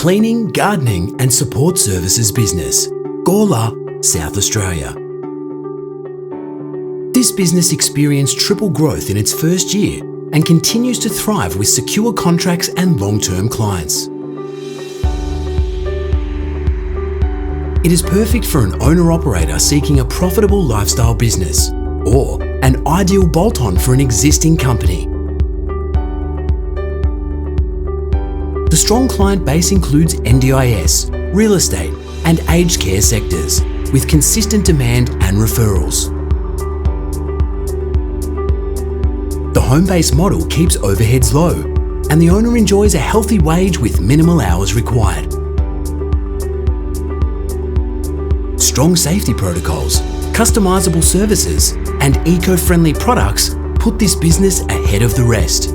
cleaning, gardening and support services business, Gawler, South Australia. This business experienced triple growth in its first year and continues to thrive with secure contracts and long-term clients. It is perfect for an owner-operator seeking a profitable lifestyle business or an ideal bolt-on for an existing company. The strong client base includes NDIS, real estate and aged care sectors with consistent demand and referrals. The home-based model keeps overheads low and the owner enjoys a healthy wage with minimal hours required. Strong safety protocols, customisable services and eco-friendly products put this business ahead of the rest.